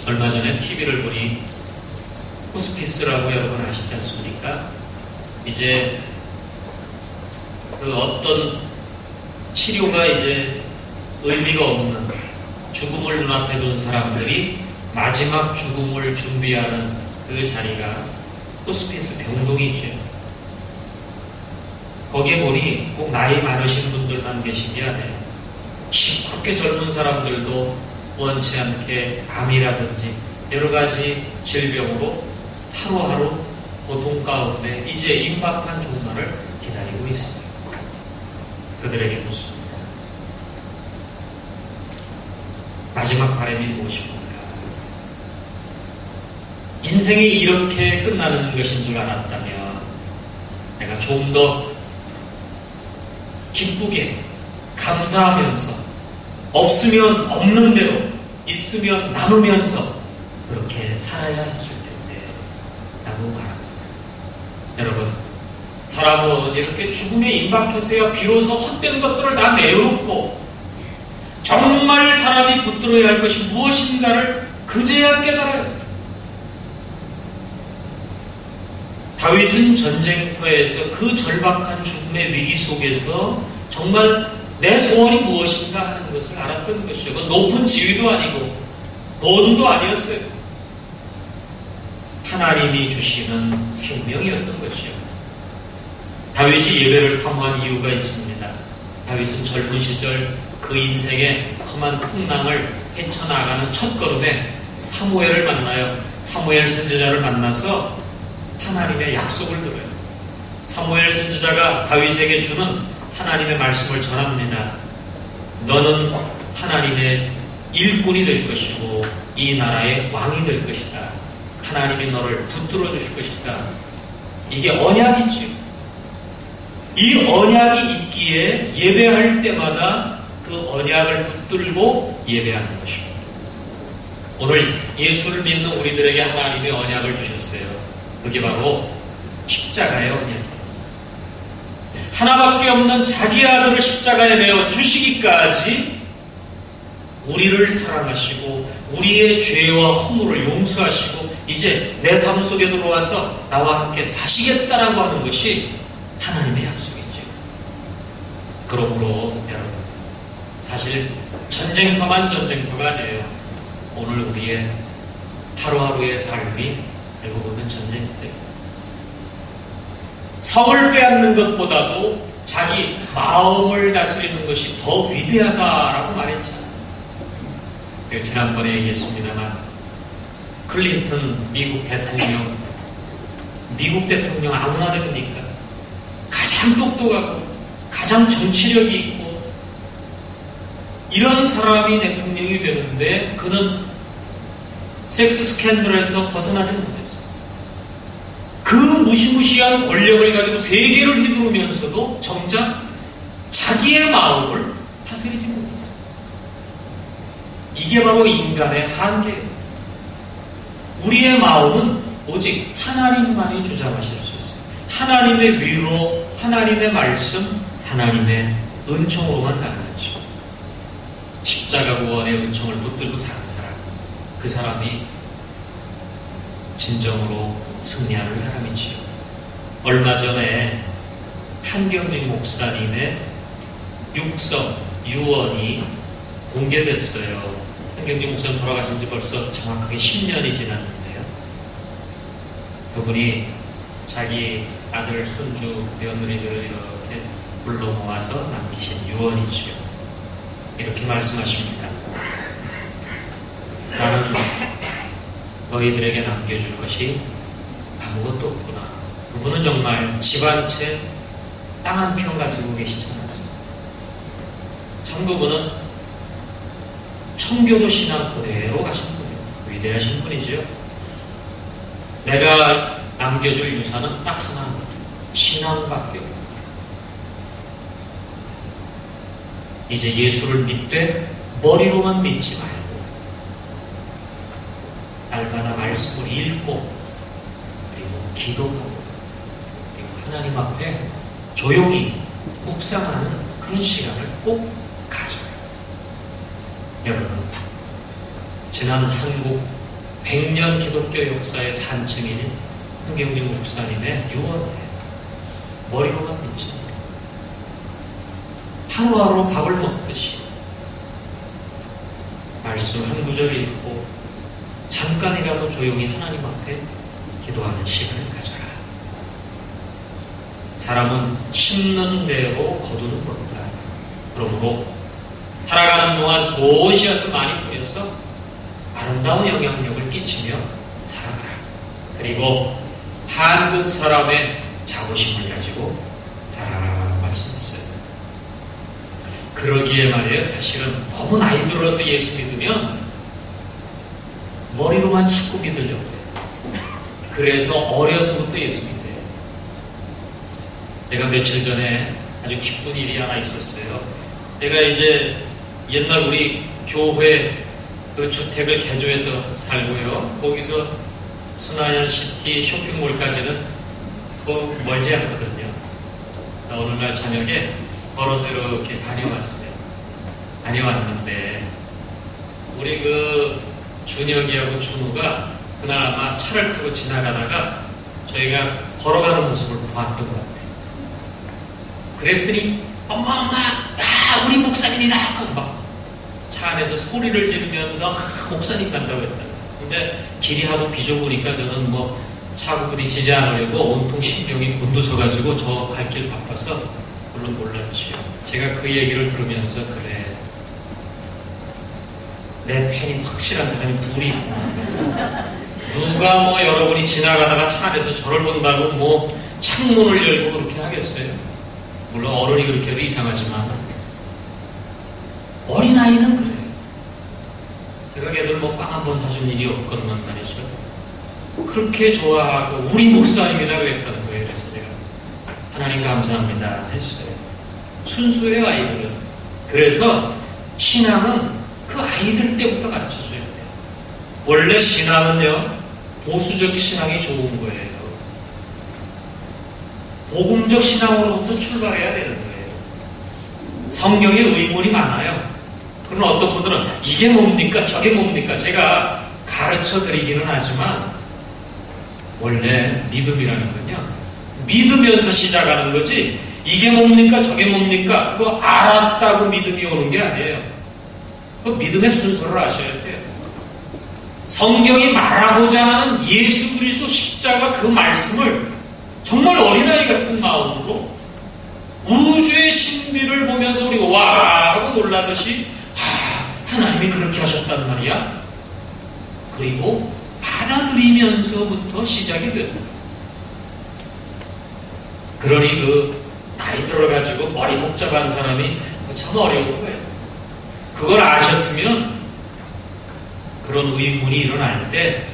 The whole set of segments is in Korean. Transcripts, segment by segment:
얼마 전에 TV를 보니 호스피스라고 여러분 아시지 않습니까? 이제 그 어떤 치료가 이제 의미가 없는 죽음을 눈앞에 둔 사람들이 마지막 죽음을 준비하는 그 자리가 호스피스 병동이죠. 거기에 보니 꼭 나이 많으신 분들만 계신 게 아니에요. 시끄럽게 젊은 사람들도 원치 않게 암이라든지 여러 가지 질병으로 하루하루 고통 가운데 이제 임박한 종말을 기다리고 있습니다. 그들에게 묻습니다. 마지막 바람이 무엇입니까? 인생이 이렇게 끝나는 것인 줄 알았다면 내가 좀 더 기쁘게 감사하면서 없으면 없는 대로 있으면 나누면서 그렇게 살아야 했을 텐데 라고 말합니다. 여러분, 사람은 이렇게 죽음에 임박해서야 비로소 헛된 것들을 다 내려놓고 정말 사람이 붙들어야 할 것이 무엇인가를 그제야 깨달아요. 다윗은 전쟁터에서 그 절박한 죽음의 위기 속에서 정말 내 소원이 무엇인가 하는 것을 알았던 것이죠. 그건 높은 지위도 아니고 돈도 아니었어요. 하나님이 주시는 생명이었던 것이요. 다윗이 예배를 사모한 이유가 있습니다. 다윗은 젊은 시절 그 인생의 험한 풍랑을 헤쳐나가는 첫걸음에 사무엘을 만나요. 사무엘 선지자를 만나서 하나님의 약속을 들어요. 사무엘 선지자가 다윗에게 주는 하나님의 말씀을 전합니다. 너는 하나님의 일꾼이 될 것이고 이 나라의 왕이 될 것이다. 하나님이 너를 붙들어 주실 것이다. 이게 언약이지요. 이 언약이 있기에 예배할 때마다 그 언약을 붙들고 예배하는 것입니다. 오늘 예수를 믿는 우리들에게 하나님이 언약을 주셨어요. 그게 바로 십자가의 언약이에요. 하나밖에 없는 자기 아들을 십자가에 내어 주시기까지 우리를 사랑하시고 우리의 죄와 허물을 용서하시고 이제 내 삶 속에 들어와서 나와 함께 사시겠다라고 하는 것이 하나님의 약속이죠. 그러므로 여러분, 사실 전쟁터만 전쟁터가 아니에요. 오늘 우리의 하루하루의 삶이 알고 보면 전쟁터예요. 성을 빼앗는 것보다도 자기 마음을 다스리는 것이 더 위대하다라고 말했잖아요. 지난번에 얘기했습니다만 클린턴 미국 대통령 아무나 됩니까? 가장 똑똑하고 가장 정치력이 있고 이런 사람이 대통령이 되는데 그는 섹스 스캔들에서 벗어나지 못했어요. 그 무시무시한 권력을 가지고 세계를 휘두르면서도 정작 자기의 마음을 다스리지 못했어요. 이게 바로 인간의 한계예요. 우리의 마음은 오직 하나님만이 주장하실 수 있어요. 하나님의 위로, 하나님의 말씀, 하나님의 은총으로만 가능하죠. 십자가 구원의 은총을 붙들고 사는 사람, 그 사람이 진정으로 승리하는 사람이지요. 얼마 전에 한경직 목사님의 육성, 유언이 공개됐어요. 한경직 목사님 돌아가신 지 벌써 정확하게 10년이 지났는데요. 그분이 자기 아들, 손주, 며느리들을 이렇게 불러 모아서 남기신 유언이지요. 이렇게 말씀하십니다. 나는 너희들에게 남겨줄 것이 아무것도 없구나. 그분은 정말 집 한 채, 땅 한 평 가지고 계시지 않았습니다. 참 그분은 청교도 신앙 그대로 가신 분이에요. 위대하신 분이죠. 내가 남겨줄 유산은 딱 하나입니다. 신앙밖에 없다. 이제 예수를 믿되 머리로만 믿지 말고 날마다 말씀을 읽고 그리고 기도하고 그리고 하나님 앞에 조용히 묵상하는 그런 시간을 꼭 가져요. 여러분, 지난 한국 100년 기독교 역사의 산증인 한경직 목사님의 유언이에요. 머리로만 믿지. 하루하루 밥을 먹듯이 말씀 한 구절 읽고 잠깐이라도 조용히 하나님 앞에 기도하는 시간을 가져라. 사람은 심는 대로 거두는 겁니다. 그러므로 살아가는 동안 좋은 씨앗을 많이 뿌려서 아름다운 영향력을 끼치며 살아가라. 그리고 한국 사람의 자부심을 가지고 살아가라고 말씀했어요. 그러기에 말이에요. 사실은 너무 나이 들어서 예수 믿으면 머리로만 자꾸 믿으려고 해요. 그래서 어려서부터 예수 믿어요. 내가 며칠 전에 아주 기쁜 일이 하나 있었어요. 내가 이제 옛날 우리 교회 그 주택을 개조해서 살고요. 거기서 순하연 시티 쇼핑몰까지는 멀지 않거든요. 어느 날 저녁에 걸어서 이렇게 다녀왔어요. 다녀왔는데 우리 그 준혁이하고 준우가 그날 아마 차를 타고 지나가다가 저희가 걸어가는 모습을 보았던 것 같아요. 그랬더니 엄마 우리 목사님이다 막 차 안에서 소리를 지르면서 목사님 간다고 했다. 근데 길이 하도 비좁으니까 저는 뭐 차고 부딪히지 않으려고 온통 신경이 곤두서가지고 저 갈 길 바빠서 물론 몰랐지요. 제가 그 얘기를 들으면서 그래, 내 팬이 확실한 사람이 둘이 있구나. 누가 뭐 여러분이 지나가다가 차 안에서 저를 본다고 뭐 창문을 열고 그렇게 하겠어요? 물론 어른이 그렇게 해도 이상하지만 어린아이는 그래요. 제가 걔들 뭐 빵 한 번 사준 일이 없건만 말이죠. 그렇게 좋아하고 우리 목사님이다 그랬다는 거예요. 그래서 제가 하나님 감사합니다 했어요. 순수해요, 아이들은. 그래서 신앙은 그 아이들 때부터 가르쳐줘야 돼요. 원래 신앙은요, 보수적 신앙이 좋은 거예요. 복음적 신앙으로부터 출발해야 되는 거예요. 성경에 의문이 많아요. 그러나 어떤 분들은 이게 뭡니까? 저게 뭡니까? 제가 가르쳐 드리기는 하지만 원래 믿음이라는 건요, 믿으면서 시작하는 거지 이게 뭡니까? 저게 뭡니까? 그거 알았다고 믿음이 오는 게 아니에요. 그 믿음의 순서를 아셔야 돼요. 성경이 말하고자 하는 예수 그리스도 십자가 그 말씀을 정말 어린아이 같은 마음으로 우주의 신비를 보면서 우리가 와 하고 놀라듯이 하나님이 그렇게 하셨단 말이야. 그리고 받아들이면서부터 시작이 됩니다. 그러니 그 나이 들어가지고 머리 복잡한 사람이 참 어려운 거예요. 그걸 아셨으면 그런 의문이 일어날 때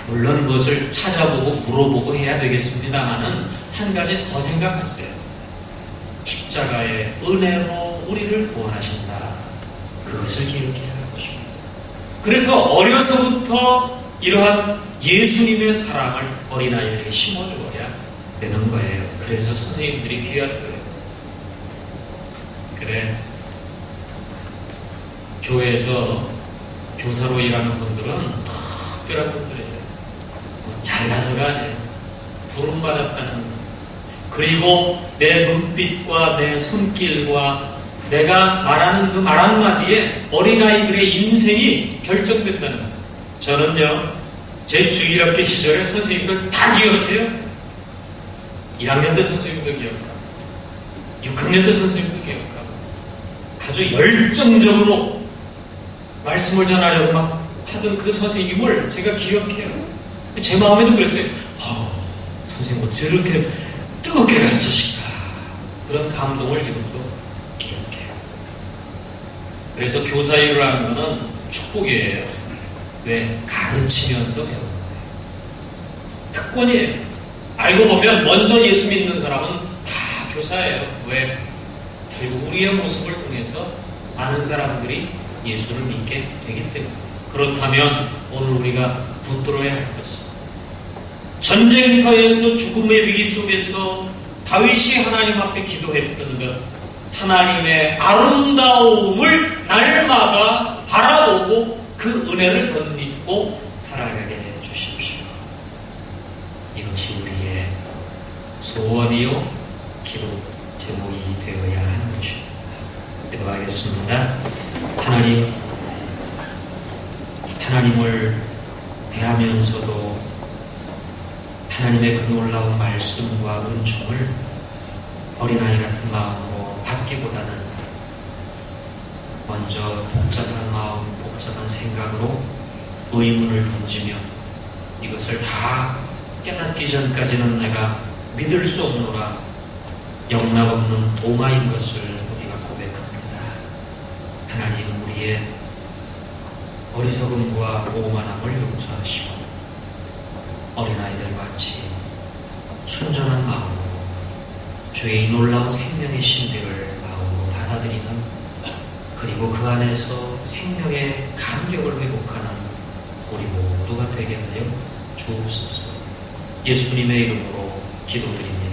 물론 그것을 찾아보고 물어보고 해야 되겠습니다만은 한 가지 더 생각하세요. 십자가의 은혜로 우리를 구원하신다. 그것을 기억해야 할 것입니다. 그래서 어려서부터 이러한 예수님의 사랑을 어린아이에게 심어주어야 되는 거예요. 그래서 선생님들이 귀한 거예요. 그래, 교회에서 교사로 일하는 분들은 특별한 분들이에요. 잘나서가 아니에요. 부름받았다는 것. 그리고 내 눈빛과 내 손길과 내가 말하는 그 말 한마디에 어린아이들의 인생이 결정된다는 거예요. 저는요, 제 중1학기 시절에 선생님들 다 기억해요. 1학년 때 선생님도 기억하고 6학년 때 선생님도 기억하고 아주 열정적으로 말씀을 전하려고 막 하던 그 선생님을 제가 기억해요. 제 마음에도 그랬어요. 선생님 뭐 저렇게 뜨겁게 가르치실까. 그런 감동을 지금도 기억해요. 그래서 교사 일을 하는 것은 축복이에요. 왜? 가르치면서 배우는 거예요. 특권이에요. 알고 보면 먼저 예수 믿는 사람은 다 교사예요. 왜? 결국 우리의 모습을 통해서 많은 사람들이 예수를 믿게 되기 때문에. 그렇다면 오늘 우리가 붙들어야 할 것은 전쟁터에서 죽음의 위기 속에서 다윗이 하나님 앞에 기도했던 것, 하나님의 아름다움을 날마다 바라보고 그 은혜를 덧입고 살아가게 해 주십시오. 이것이 우리의 소원이요 기도 제목이 되어야 하는 것입니다. 기도하겠습니다. 하나님을 대하면서도 하나님의 그 놀라운 말씀과 은총을 어린아이 같은 마음으로 받기보다는 먼저 복잡한 마음, 복잡한 생각으로 의문을 던지며 이것을 다 깨닫기 전까지는 내가 믿을 수 없노라 영락없는 도마인 것을 우리가 고백합니다. 하나님 우리의 어리석음과 오만함을 용서하시고 어린아이들 같이 순전한 마음으로 주의 놀라운 생명의 신비를 마음으로 받아들이는 그리고 그 안에서 생명의 감격을 회복하는 우리 모두가 되게 하여 주옵소서. 예수님의 이름으로 기도드립니다.